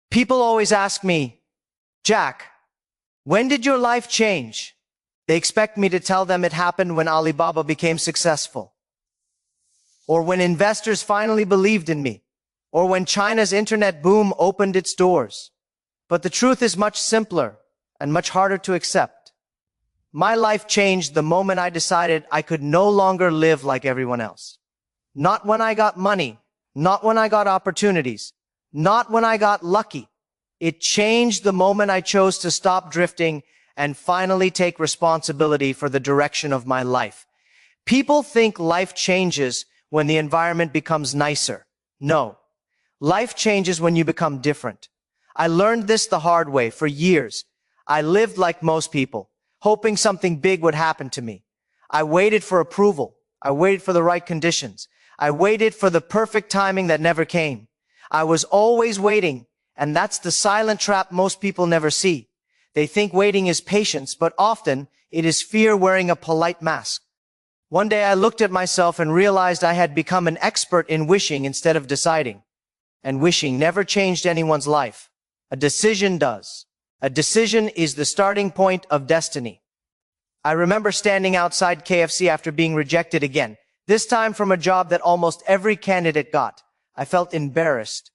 People always ask me, Jack, when did your life change? They expect me to tell them it happened when Alibaba became successful, or when investors finally believed in me, or when China's internet boom opened its doors. But the truth is much simpler and much harder to accept. My life changed the moment I decided I could no longer live like everyone else. Not when I got money, not when I got opportunities, not when I got lucky. It changed the moment I chose to stop drifting and finally take responsibility for the direction of my life. People think life changes when the environment becomes nicer. No. Life changes when you become different. I learned this the hard way for years. I lived like most people, hoping something big would happen to me. I waited for approval. I waited for the right conditions. I waited for the perfect timing that never came. I was always waiting, and that's the silent trap most people never see. They think waiting is patience, but often it is fear wearing a polite mask. One day I looked at myself and realized I had become an expert in wishing instead of deciding. And wishing never changed anyone's life. A decision does. A decision is the starting point of destiny. I remember standing outside KFC after being rejected again, this time from a job that almost every candidate got. I felt embarrassed.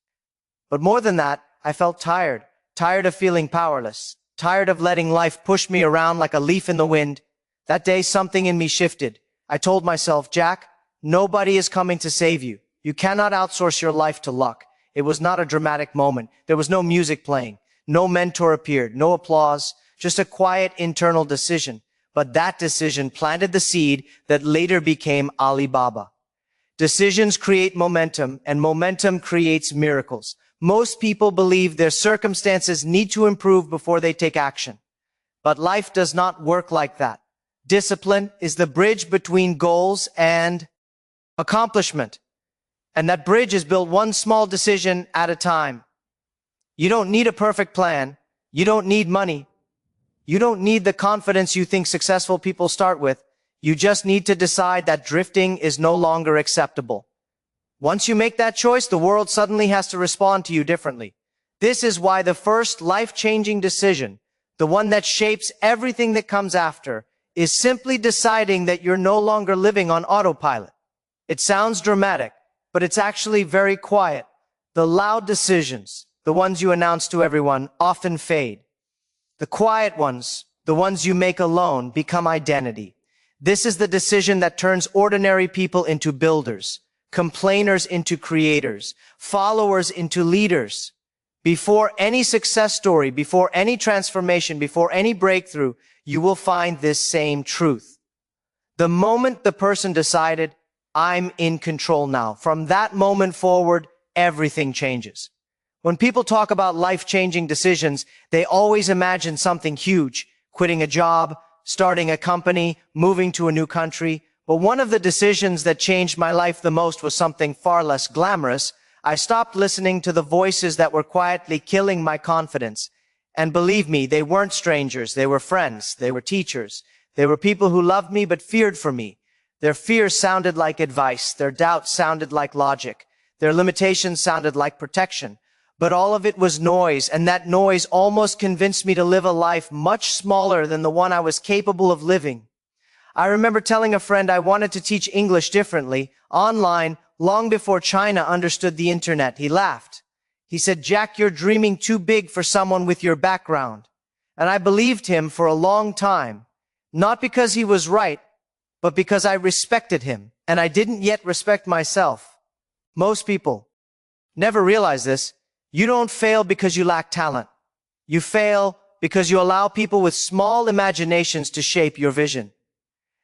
But more than that, I felt tired. Tired of feeling powerless. Tired of letting life push me around like a leaf in the wind. That day, something in me shifted. I told myself, Jack, nobody is coming to save you. You cannot outsource your life to luck. It was not a dramatic moment. There was no music playing. No mentor appeared. No applause. Just a quiet internal decision. But that decision planted the seed that later became Alibaba. Decisions create momentum, and momentum creates miracles. Most people believe their circumstances need to improve before they take action. But life does not work like that. Discipline is the bridge between goals and accomplishment. And that bridge is built one small decision at a time. You don't need a perfect plan. You don't need money. You don't need the confidence you think successful people start with. You just need to decide that drifting is no longer acceptable. Once you make that choice, the world suddenly has to respond to you differently. This is why the first life-changing decision, the one that shapes everything that comes after, is simply deciding that you're no longer living on autopilot. It sounds dramatic, but it's actually very quiet. The loud decisions, the ones you announce to everyone, often fade. The quiet ones, the ones you make alone, become identity. This is the decision that turns ordinary people into builders, complainers into creators, followers into leaders. Before any success story, before any transformation, before any breakthrough, you will find this same truth. The moment the person decided, I'm in control now, from that moment forward, everything changes. When people talk about life-changing decisions, they always imagine something huge, quitting a job, starting a company, moving to a new country. But one of the decisions that changed my life the most was something far less glamorous. I stopped listening to the voices that were quietly killing my confidence. And believe me, they weren't strangers. They were friends. They were teachers. They were people who loved me but feared for me. Their fears sounded like advice. Their doubts sounded like logic. Their limitations sounded like protection. But all of it was noise, and that noise almost convinced me to live a life much smaller than the one I was capable of living. I remember telling a friend I wanted to teach English differently, online, long before China understood the internet. He laughed. He said, Jack, you're dreaming too big for someone with your background. And I believed him for a long time, not because he was right, but because I respected him, and I didn't yet respect myself. Most people never realize this. You don't fail because you lack talent. You fail because you allow people with small imaginations to shape your vision.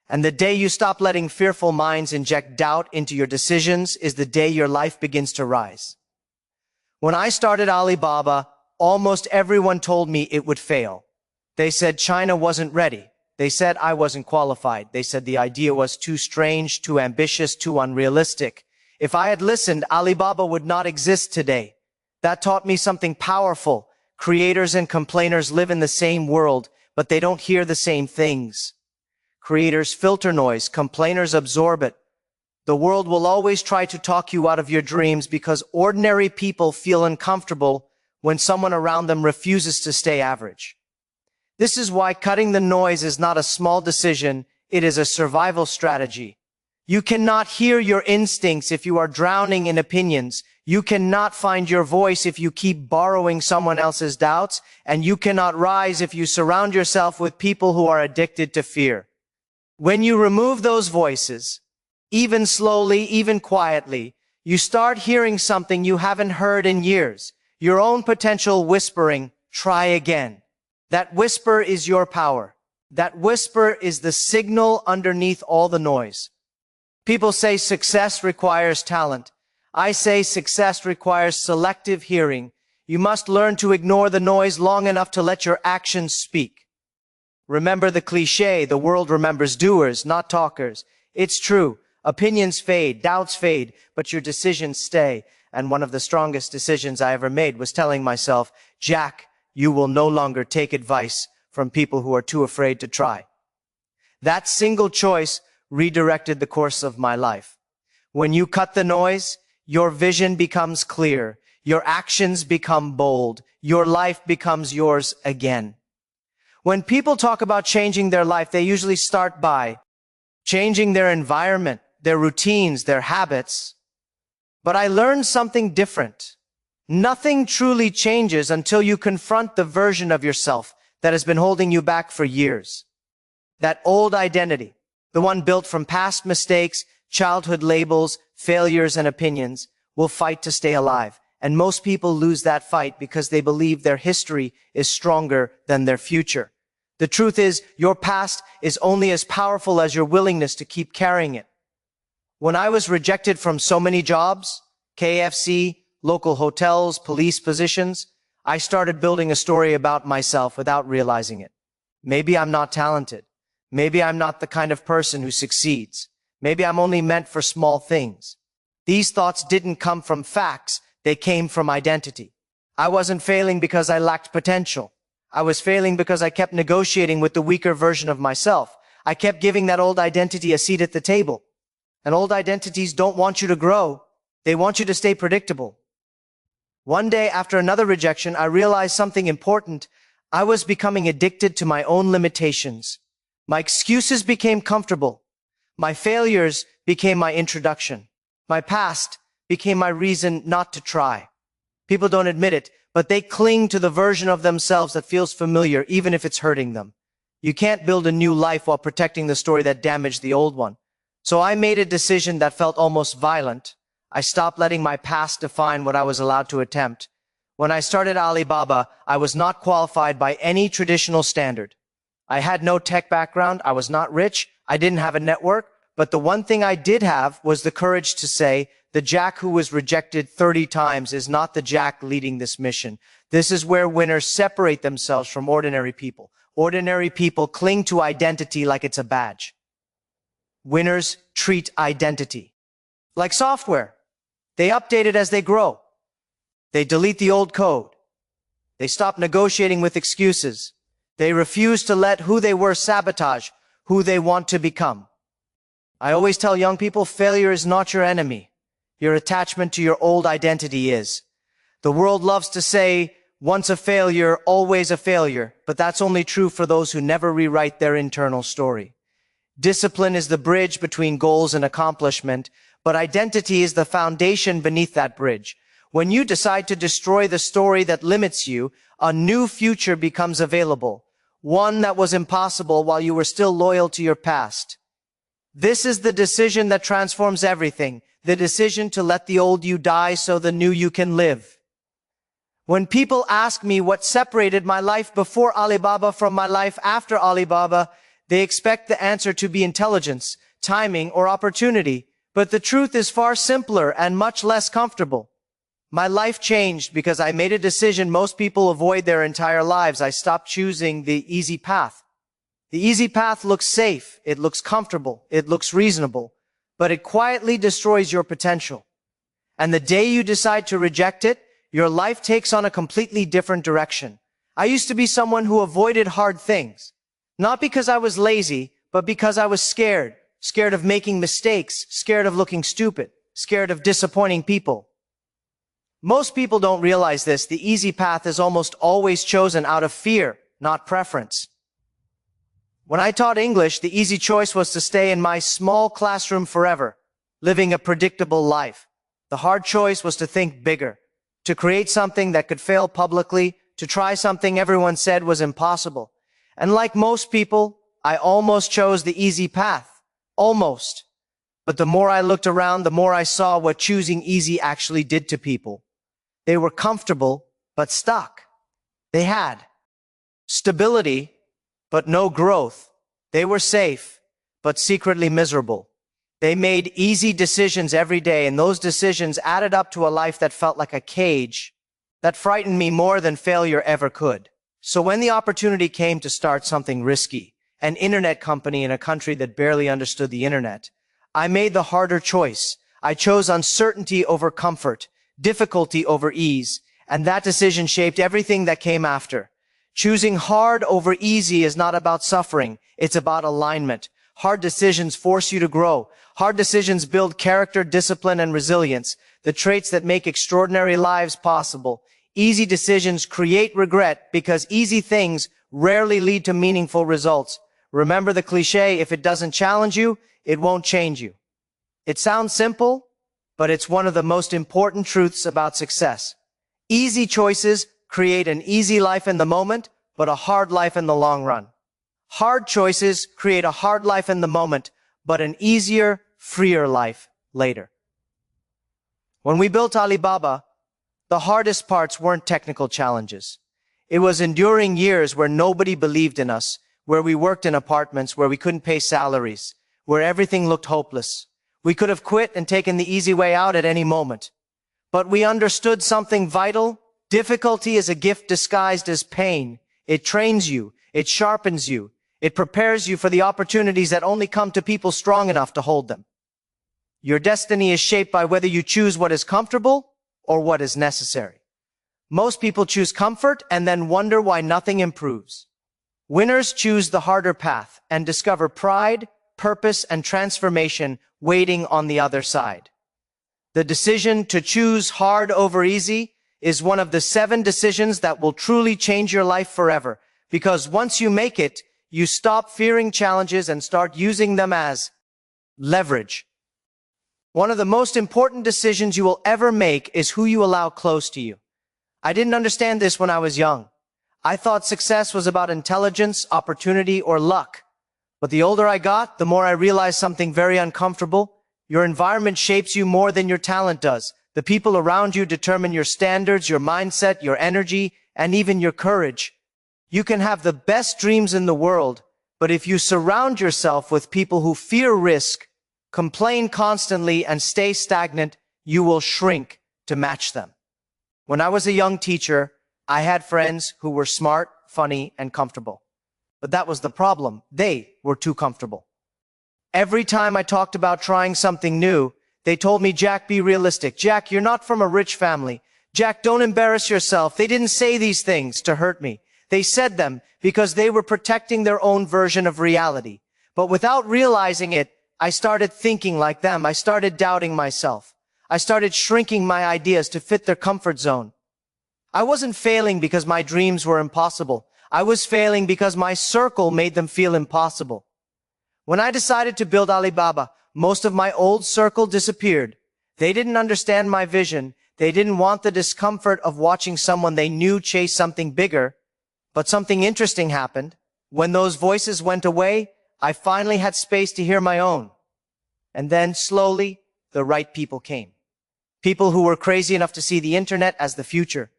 And the day you stop letting fearful minds inject doubt into your decisions is the day your life begins to rise. When I started Alibaba, almost everyone told me it would fail. They said China wasn't ready. They said I wasn't qualified. They said the idea was too strange, too ambitious, too unrealistic. If I had listened, Alibaba would not exist today. That taught me something powerful. Creators and complainers live in the same world, but they don't hear the same things. Creators filter noise, complainers absorb it. The world will always try to talk you out of your dreams because ordinary people feel uncomfortable when someone around them refuses to stay average. This is why cutting the noise is not a small decision, it is a survival strategy. You cannot hear your instincts if you are drowning in opinions. You cannot find your voice if you keep borrowing someone else's doubts, and you cannot rise if you surround yourself with people who are addicted to fear. When you remove those voices, even slowly, even quietly, you start hearing something you haven't heard in years. Your own potential whispering, try again. That whisper is your power. That whisper is the signal underneath all the noise. People say success requires talent. I say success requires selective hearing. You must learn to ignore the noise long enough to let your actions speak. Remember the cliche, the world remembers doers, not talkers. It's true. Opinions fade, doubts fade, but your decisions stay. And one of the strongest decisions I ever made was telling myself, Jack, you will no longer take advice from people who are too afraid to try. That single choice redirected the course of my life. When you cut the noise, your vision becomes clear, your actions become bold, your life becomes yours again. When people talk about changing their life, they usually start by changing their environment, their routines, their habits. But I learned something different. Nothing truly changes until you confront the version of yourself that has been holding you back for years. That old identity, the one built from past mistakes, childhood labels, failures, and opinions, will fight to stay alive. And most people lose that fight because they believe their history is stronger than their future. The truth is, your past is only as powerful as your willingness to keep carrying it. When I was rejected from so many jobs, KFC, local hotels, police positions, I started building a story about myself without realizing it. Maybe I'm not talented. Maybe I'm not the kind of person who succeeds. Maybe I'm only meant for small things. These thoughts didn't come from facts. They came from identity. I wasn't failing because I lacked potential. I was failing because I kept negotiating with the weaker version of myself. I kept giving that old identity a seat at the table. And old identities don't want you to grow. They want you to stay predictable. One day after another rejection, I realized something important. I was becoming addicted to my own limitations. My excuses became comfortable. My failures became my introduction. My past became my reason not to try. People don't admit it, but they cling to the version of themselves that feels familiar, even if it's hurting them. You can't build a new life while protecting the story that damaged the old one. So I made a decision that felt almost violent. I stopped letting my past define what I was allowed to attempt. When I started Alibaba, I was not qualified by any traditional standard. I had no tech background, I was not rich, I didn't have a network, but the one thing I did have was the courage to say, the Jack who was rejected 30 times is not the Jack leading this mission. This is where winners separate themselves from ordinary people. Ordinary people cling to identity like it's a badge. Winners treat identity like software. They update it as they grow. They delete the old code. They stop negotiating with excuses. They refuse to let who they were sabotage who they want to become. I always tell young people, failure is not your enemy. Your attachment to your old identity is. The world loves to say, once a failure, always a failure, but that's only true for those who never rewrite their internal story. Discipline is the bridge between goals and accomplishment, but identity is the foundation beneath that bridge. When you decide to destroy the story that limits you, a new future becomes available, one that was impossible while you were still loyal to your past. This is the decision that transforms everything, the decision to let the old you die so the new you can live. When people ask me what separated my life before Alibaba from my life after Alibaba, they expect the answer to be intelligence, timing, or opportunity. But the truth is far simpler and much less comfortable. My life changed because I made a decision most people avoid their entire lives. I stopped choosing the easy path. The easy path looks safe, it looks comfortable, it looks reasonable, but it quietly destroys your potential. And the day you decide to reject it, your life takes on a completely different direction. I used to be someone who avoided hard things. Not because I was lazy, but because I was scared. Scared of making mistakes, scared of looking stupid, scared of disappointing people. Most people don't realize this. The easy path is almost always chosen out of fear, not preference. When I taught English, the easy choice was to stay in my small classroom forever, living a predictable life. The hard choice was to think bigger, to create something that could fail publicly, to try something everyone said was impossible. And like most people, I almost chose the easy path. Almost. But the more I looked around, the more I saw what choosing easy actually did to people. They were comfortable, but stuck. They had stability, but no growth. They were safe, but secretly miserable. They made easy decisions every day, and those decisions added up to a life that felt like a cage that frightened me more than failure ever could. So when the opportunity came to start something risky, an internet company in a country that barely understood the internet, I made the harder choice. I chose uncertainty over comfort, difficulty over ease, and that decision shaped everything that came after. Choosing hard over easy is not about suffering. It's about alignment. Hard decisions force you to grow. Hard decisions build character, discipline, and resilience, the traits that make extraordinary lives possible. Easy decisions create regret because easy things rarely lead to meaningful results. Remember the cliche, if it doesn't challenge you, it won't change you. It sounds simple, but it's one of the most important truths about success. Easy choices create an easy life in the moment, but a hard life in the long run. Hard choices create a hard life in the moment, but an easier, freer life later. When we built Alibaba, the hardest parts weren't technical challenges. It was enduring years where nobody believed in us, where we worked in apartments, where we couldn't pay salaries, where everything looked hopeless. We could have quit and taken the easy way out at any moment. But we understood something vital. Difficulty is a gift disguised as pain. It trains you. It sharpens you. It prepares you for the opportunities that only come to people strong enough to hold them. Your destiny is shaped by whether you choose what is comfortable or what is necessary. Most people choose comfort and then wonder why nothing improves. Winners choose the harder path and discover pride, purpose, and transformation waiting on the other side. The decision to choose hard over easy is one of the 7 decisions that will truly change your life forever, because once you make it, you stop fearing challenges and start using them as leverage. One of the most important decisions you will ever make is who you allow close to you. I didn't understand this when I was young. I thought success was about intelligence, opportunity, or luck. But the older I got, the more I realized something very uncomfortable. Your environment shapes you more than your talent does. The people around you determine your standards, your mindset, your energy, and even your courage. You can have the best dreams in the world, but if you surround yourself with people who fear risk, complain constantly, and stay stagnant, you will shrink to match them. When I was a young teacher, I had friends who were smart, funny, and comfortable. But that was the problem. They were too comfortable. Every time I talked about trying something new, they told me, Jack, be realistic. Jack, you're not from a rich family. Jack, don't embarrass yourself. They didn't say these things to hurt me. They said them because they were protecting their own version of reality. But without realizing it, I started thinking like them. I started doubting myself. I started shrinking my ideas to fit their comfort zone. I wasn't failing because my dreams were impossible. I was failing because my circle made them feel impossible. When I decided to build Alibaba, most of my old circle disappeared. They didn't understand my vision. They didn't want the discomfort of watching someone they knew chase something bigger. But something interesting happened. When those voices went away, I finally had space to hear my own. And then, slowly, the right people came. People who were crazy enough to see the internet as the future.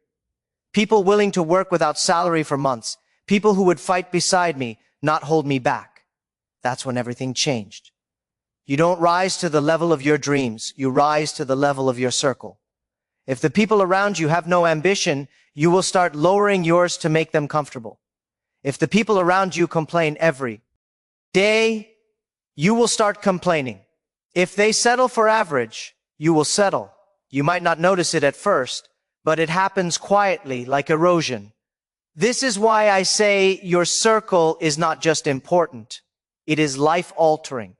People willing to work without salary for months. People who would fight beside me, not hold me back. That's when everything changed. You don't rise to the level of your dreams. You rise to the level of your circle. If the people around you have no ambition, you will start lowering yours to make them comfortable. If the people around you complain every day, you will start complaining. If they settle for average, you will settle. You might not notice it at first, but it happens quietly, like erosion. This is why I say your circle is not just important. It is life-altering.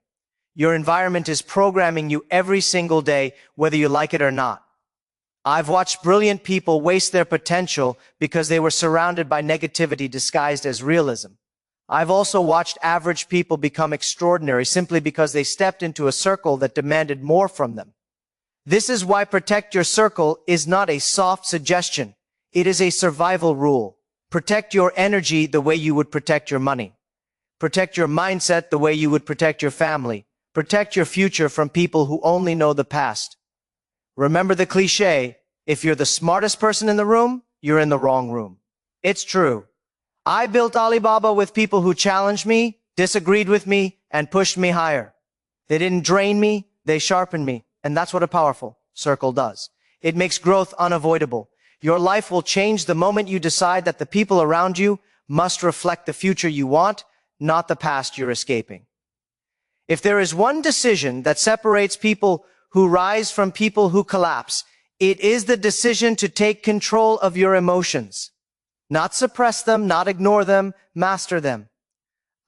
Your environment is programming you every single day, whether you like it or not. I've watched brilliant people waste their potential because they were surrounded by negativity disguised as realism. I've also watched average people become extraordinary simply because they stepped into a circle that demanded more from them. This is why protect your circle is not a soft suggestion. It is a survival rule. Protect your energy the way you would protect your money. Protect your mindset the way you would protect your family. Protect your future from people who only know the past. Remember the cliche, if you're the smartest person in the room, you're in the wrong room. It's true. I built Alibaba with people who challenged me, disagreed with me, and pushed me higher. They didn't drain me, they sharpened me. And that's what a powerful circle does. It makes growth unavoidable. Your life will change the moment you decide that the people around you must reflect the future you want, not the past you're escaping. If there is one decision that separates people who rise from people who collapse, it is the decision to take control of your emotions. Not suppress them, not ignore them, master them.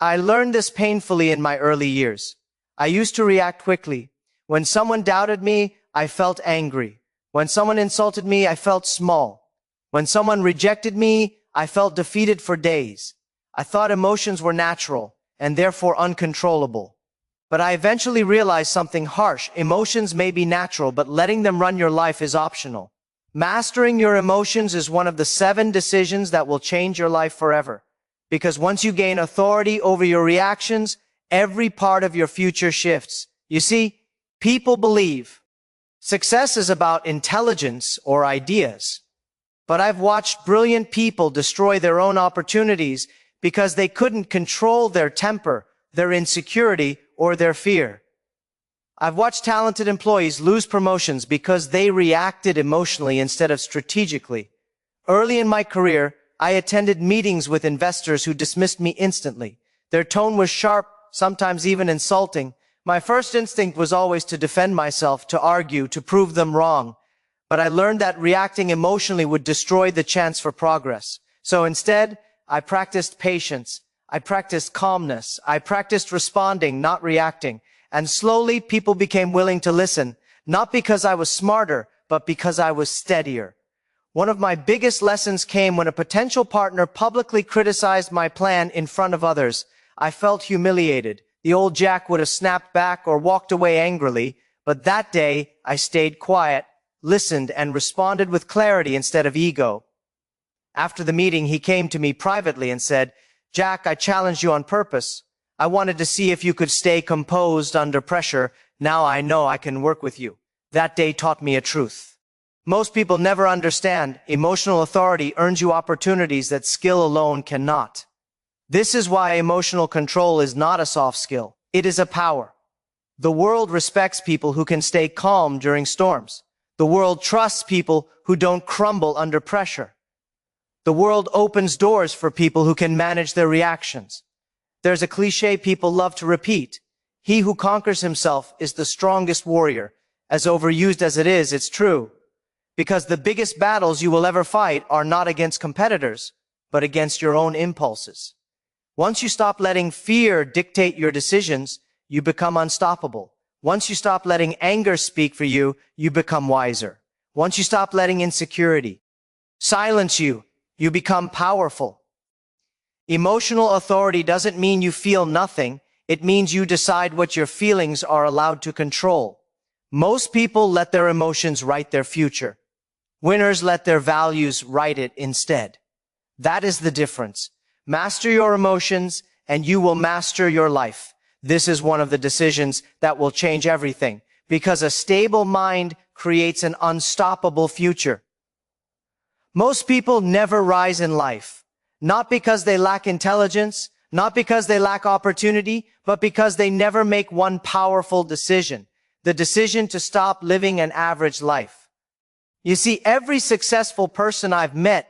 I learned this painfully in my early years. I used to react quickly. When someone doubted me, I felt angry. When someone insulted me, I felt small. When someone rejected me, I felt defeated for days. I thought emotions were natural and therefore uncontrollable. But I eventually realized something harsh. Emotions may be natural, but letting them run your life is optional. Mastering your emotions is one of the 7 decisions that will change your life forever. Because once you gain authority over your reactions, every part of your future shifts. You see, people believe success is about intelligence or ideas. But I've watched brilliant people destroy their own opportunities because they couldn't control their temper, their insecurity, or their fear. I've watched talented employees lose promotions because they reacted emotionally instead of strategically. Early in my career, I attended meetings with investors who dismissed me instantly. Their tone was sharp, sometimes even insulting. My first instinct was always to defend myself, to argue, to prove them wrong. But I learned that reacting emotionally would destroy the chance for progress. So instead, I practiced patience. I practiced calmness. I practiced responding, not reacting. And slowly, people became willing to listen, not because I was smarter, but because I was steadier. One of my biggest lessons came when a potential partner publicly criticized my plan in front of others. I felt humiliated. The old Jack would have snapped back or walked away angrily, but that day I stayed quiet, listened, and responded with clarity instead of ego. After the meeting, he came to me privately and said, "Jack, I challenged you on purpose. I wanted to see if you could stay composed under pressure. Now I know I can work with you." That day taught me a truth. Most people never understand emotional authority earns you opportunities that skill alone cannot. This is why emotional control is not a soft skill. It is a power. The world respects people who can stay calm during storms. The world trusts people who don't crumble under pressure. The world opens doors for people who can manage their reactions. There's a cliche people love to repeat. He who conquers himself is the strongest warrior. As overused as it is, it's true. Because the biggest battles you will ever fight are not against competitors, but against your own impulses. Once you stop letting fear dictate your decisions, you become unstoppable. Once you stop letting anger speak for you, you become wiser. Once you stop letting insecurity silence you, you become powerful. Emotional authority doesn't mean you feel nothing. It means you decide what your feelings are allowed to control. Most people let their emotions write their future. Winners let their values write it instead. That is the difference. Master your emotions, and you will master your life. This is one of the decisions that will change everything, because a stable mind creates an unstoppable future. Most people never rise in life, not because they lack intelligence, not because they lack opportunity, but because they never make one powerful decision, the decision to stop living an average life. You see, every successful person I've met,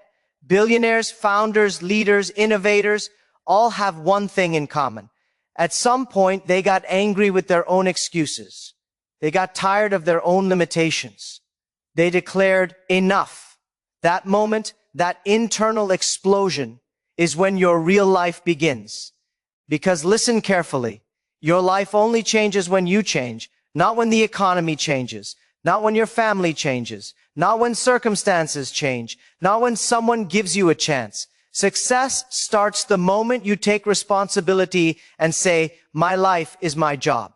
billionaires, founders, leaders, innovators, all have one thing in common. At some point, they got angry with their own excuses. They got tired of their own limitations. They declared, enough. That moment, that internal explosion, is when your real life begins. Because listen carefully, your life only changes when you change, not when the economy changes. not when your family changes, not when circumstances change, not when someone gives you a chance. Success starts the moment you take responsibility and say, my life is my job.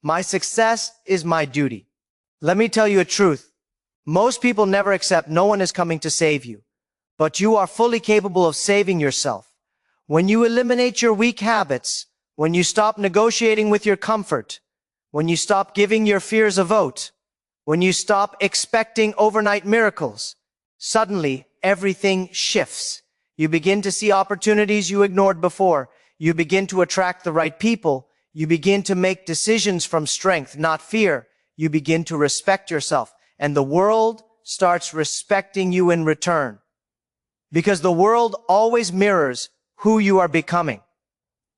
My success is my duty. Let me tell you a truth. Most people never accept no one is coming to save you, but you are fully capable of saving yourself. When you eliminate your weak habits, when you stop negotiating with your comfort, when you stop giving your fears a vote, when you stop expecting overnight miracles, suddenly everything shifts. You begin to see opportunities you ignored before. You begin to attract the right people. You begin to make decisions from strength, not fear. You begin to respect yourself, and the world starts respecting you in return. Because the world always mirrors who you are becoming.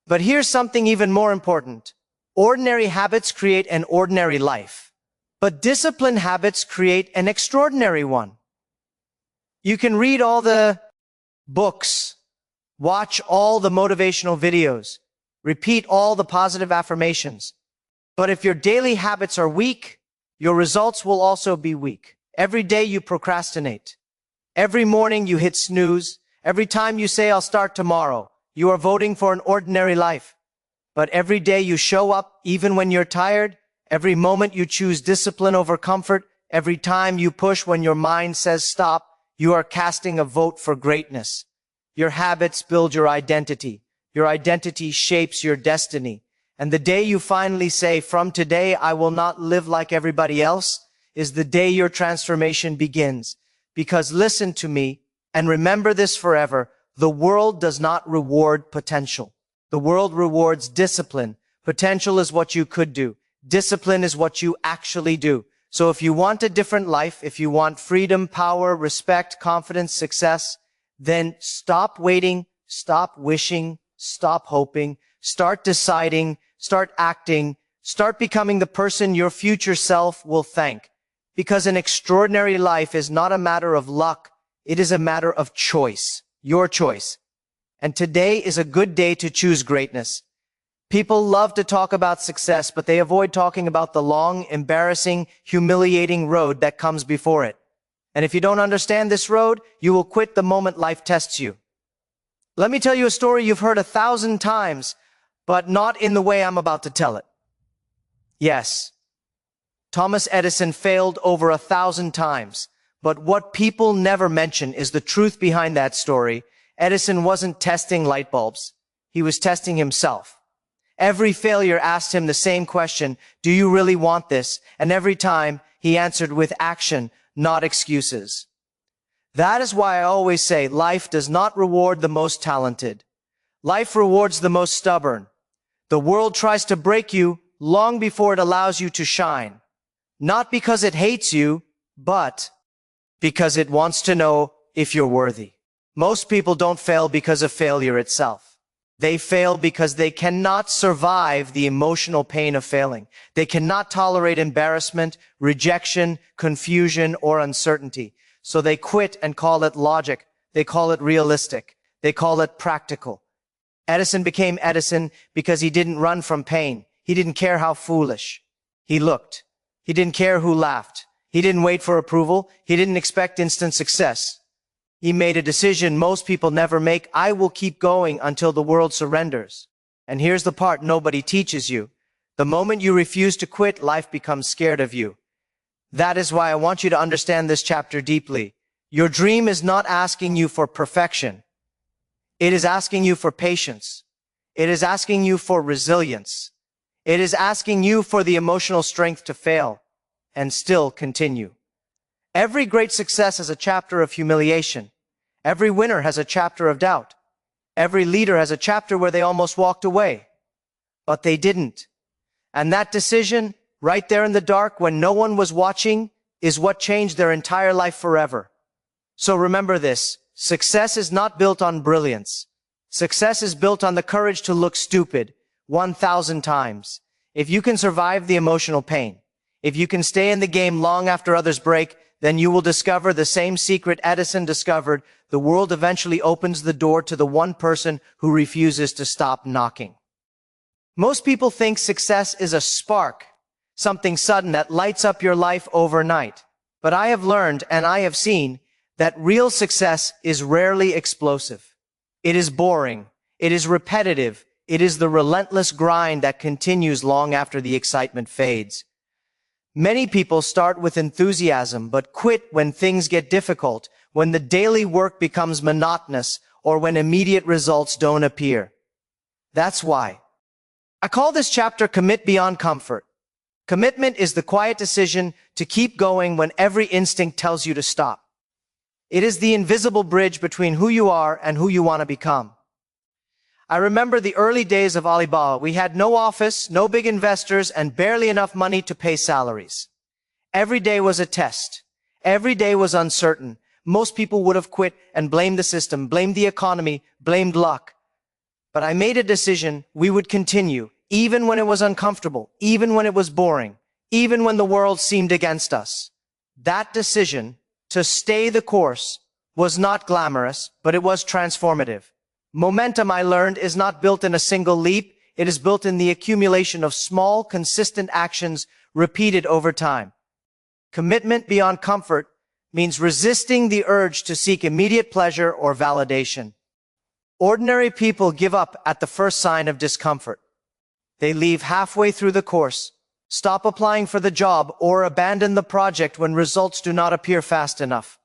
But here's something even more important. Ordinary habits create an ordinary life, but disciplined habits create an extraordinary one. You can read all the books, watch all the motivational videos, repeat all the positive affirmations. But if your daily habits are weak, your results will also be weak. Every day you procrastinate. Every morning you hit snooze. Every time you say, I'll start tomorrow, you are voting for an ordinary life. But every day you show up, even when you're tired. Every moment you choose discipline over comfort. Every time you push when your mind says stop, you are casting a vote for greatness. Your habits build your identity. Your identity shapes your destiny. And the day you finally say, from today I will not live like everybody else, is the day your transformation begins. Because listen to me, and remember this forever, the world does not reward potential. The world rewards discipline. Potential is what you could do. Discipline is what you actually do. So if you want a different life, if you want freedom, power, respect, confidence, success, then stop waiting, stop wishing, stop hoping, start deciding, start acting, start becoming the person your future self will thank. Because an extraordinary life is not a matter of luck, it is a matter of choice, your choice. And today is a good day to choose greatness. People love to talk about success, but they avoid talking about the long, embarrassing, humiliating road that comes before it. And if you don't understand this road, you will quit the moment life tests you. Let me tell you a story you've heard 1,000 times, but not in the way I'm about to tell it. Yes, Thomas Edison failed over 1,000 times, but what people never mention is the truth behind that story. Edison wasn't testing light bulbs. He was testing himself. Every failure asked him the same question, do you really want this? And every time he answered with action, not excuses. That is why I always say life does not reward the most talented. Life rewards the most stubborn. The world tries to break you long before it allows you to shine. Not because it hates you, but because it wants to know if you're worthy. Most people don't fail because of failure itself. They fail because they cannot survive the emotional pain of failing. They cannot tolerate embarrassment, rejection, confusion, or uncertainty. So they quit and call it logic. They call it realistic. They call it practical. Edison became Edison because he didn't run from pain. He didn't care how foolish. He looked. He didn't care who laughed. He didn't wait for approval. He didn't expect instant success. He made a decision most people never make. I will keep going until the world surrenders. And here's the part nobody teaches you. The moment you refuse to quit, life becomes scared of you. That is why I want you to understand this chapter deeply. Your dream is not asking you for perfection. It is asking you for patience. It is asking you for resilience. It is asking you for the emotional strength to fail and still continue. Every great success has a chapter of humiliation. Every winner has a chapter of doubt. Every leader has a chapter where they almost walked away, but they didn't. And that decision, right there in the dark when no one was watching, is what changed their entire life forever. So remember this, success is not built on brilliance. Success is built on the courage to look stupid 1,000 times. If you can survive the emotional pain, if you can stay in the game long after others break, then you will discover the same secret Edison discovered. The world eventually opens the door to the one person who refuses to stop knocking. Most people think success is a spark. something sudden that lights up your life overnight. But I have learned and I have seen that real success is rarely explosive. It is boring. It is repetitive. It is the relentless grind that continues long after the excitement fades. Many people start with enthusiasm but quit when things get difficult, when the daily work becomes monotonous, or when immediate results don't appear. That's why I call this chapter Commit Beyond Comfort. Commitment is the quiet decision to keep going when every instinct tells you to stop. It is the invisible bridge between who you are and who you want to become. I remember the early days of Alibaba. We had no office, no big investors, and barely enough money to pay salaries. Every day was a test. Every day was uncertain. Most people would have quit and blamed the system, blamed the economy, blamed luck. But I made a decision we would continue, even when it was uncomfortable, even when it was boring, even when the world seemed against us. That decision to stay the course was not glamorous, but it was transformative. Momentum, I learned, is not built in a single leap. It is built in the accumulation of small, consistent actions repeated over time. Commitment beyond comfort means resisting the urge to seek immediate pleasure or validation. Ordinary people give up at the first sign of discomfort. They leave halfway through the course, stop applying for the job, or abandon the project when results do not appear fast enough.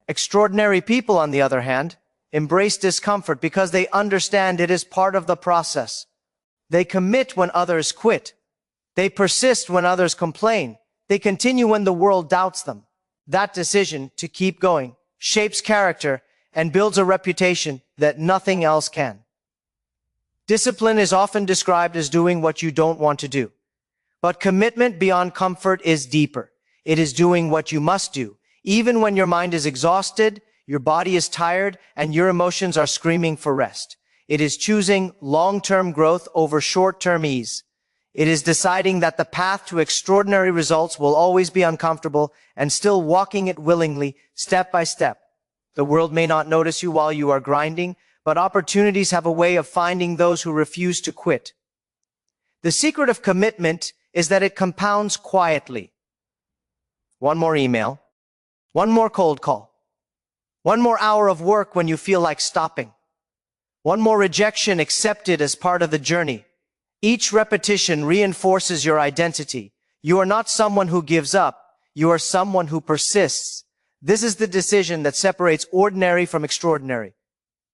Extraordinary people, on the other hand, embrace discomfort because they understand it is part of the process. They commit when others quit. They persist when others complain. They continue when the world doubts them. That decision to keep going shapes character and builds a reputation that nothing else can. Discipline is often described as doing what you don't want to do. But commitment beyond comfort is deeper. It is doing what you must do, even when your mind is exhausted, your body is tired, and your emotions are screaming for rest. It is choosing long-term growth over short-term ease. It is deciding that the path to extraordinary results will always be uncomfortable and still walking it willingly, step by step. The world may not notice you while you are grinding, but opportunities have a way of finding those who refuse to quit. The secret of commitment is that it compounds quietly. One more email, one more cold call, one more hour of work when you feel like stopping, one more rejection accepted as part of the journey. Each repetition reinforces your identity. You are not someone who gives up. You are someone who persists. This is the decision that separates ordinary from extraordinary.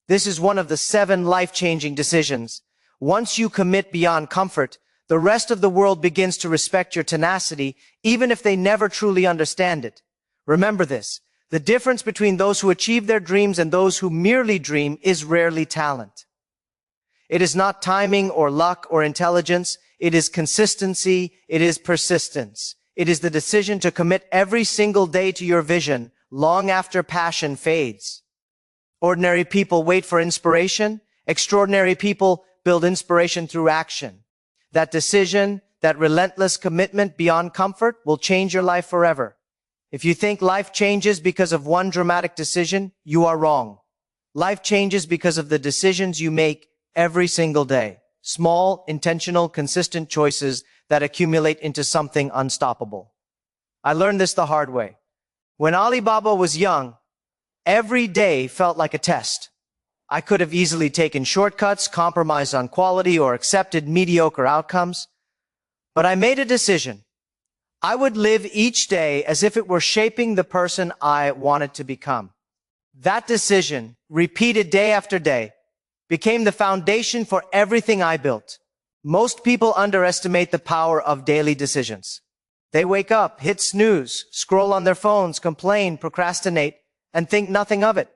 This is one of the 7 life-changing decisions. Once you commit beyond comfort, the rest of the world begins to respect your tenacity, even if they never truly understand it. Remember this. The difference between those who achieve their dreams and those who merely dream is rarely talent. It is not timing or luck or intelligence. It is consistency. It is persistence. It is the decision to commit every single day to your vision, long after passion fades. Ordinary people wait for inspiration. Extraordinary people build inspiration through action. That decision, that relentless commitment beyond comfort will change your life forever. If you think life changes because of one dramatic decision, you are wrong. Life changes because of the decisions you make every single day. Small, intentional, consistent choices that accumulate into something unstoppable. I learned this the hard way. When Alibaba was young, every day felt like a test. I could have easily taken shortcuts, compromised on quality, or accepted mediocre outcomes. But I made a decision. I would live each day as if it were shaping the person I wanted to become. That decision, repeated day after day, became the foundation for everything I built. Most people underestimate the power of daily decisions. They wake up, hit snooze, scroll on their phones, complain, procrastinate, and think nothing of it.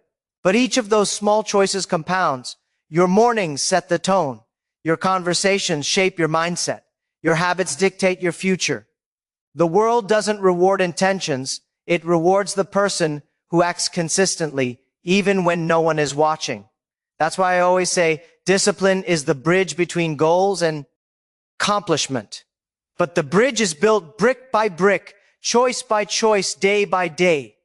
But each of those small choices compounds. Your mornings set the tone. Your conversations shape your mindset. Your habits dictate your future. The world doesn't reward intentions. It rewards the person who acts consistently, even when no one is watching. That's why I always say discipline is the bridge between goals and accomplishment. But the bridge is built brick by brick, choice by choice, day by day.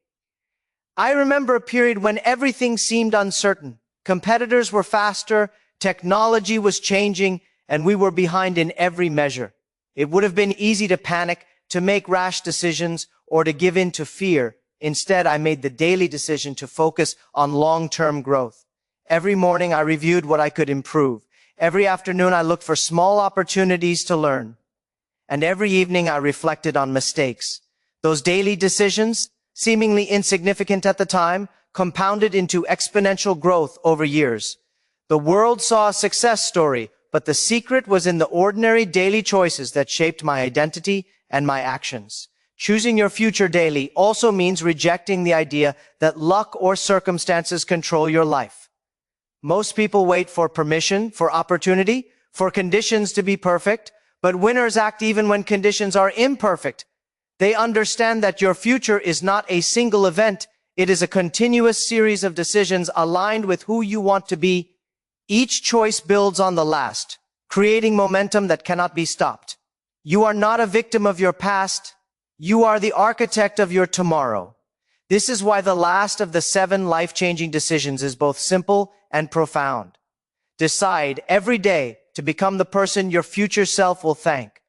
I remember a period when everything seemed uncertain. Competitors were faster, technology was changing, and we were behind in every measure. It would have been easy to panic, to make rash decisions, or to give in to fear. Instead, I made the daily decision to focus on long-term growth. Every morning, I reviewed what I could improve. Every afternoon, I looked for small opportunities to learn. And every evening, I reflected on mistakes. Those daily decisions, seemingly insignificant at the time, compounded into exponential growth over years. The world saw a success story, but the secret was in the ordinary daily choices that shaped my identity and my actions. Choosing your future daily also means rejecting the idea that luck or circumstances control your life. Most people wait for permission, for opportunity, for conditions to be perfect, but winners act even when conditions are imperfect. They understand that your future is not a single event. It is a continuous series of decisions aligned with who you want to be. Each choice builds on the last, creating momentum that cannot be stopped. You are not a victim of your past. You are the architect of your tomorrow. This is why the last of the 7 life-changing decisions is both simple and profound. Decide every day to become the person your future self will thank.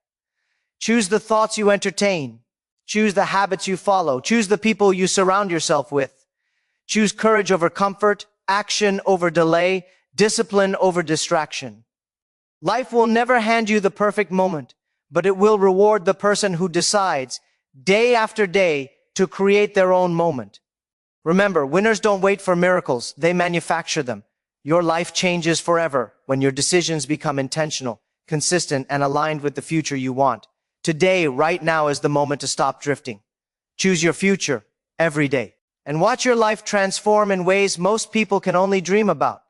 Choose the thoughts you entertain. Choose the habits you follow. Choose the people you surround yourself with. Choose courage over comfort, action over delay, discipline over distraction. Life will never hand you the perfect moment, but it will reward the person who decides, day after day, to create their own moment. Remember, winners don't wait for miracles, they manufacture them. Your life changes forever when your decisions become intentional, consistent, and aligned with the future you want. Today, right now, is the moment to stop drifting. Choose your future every day, and watch your life transform in ways most people can only dream about.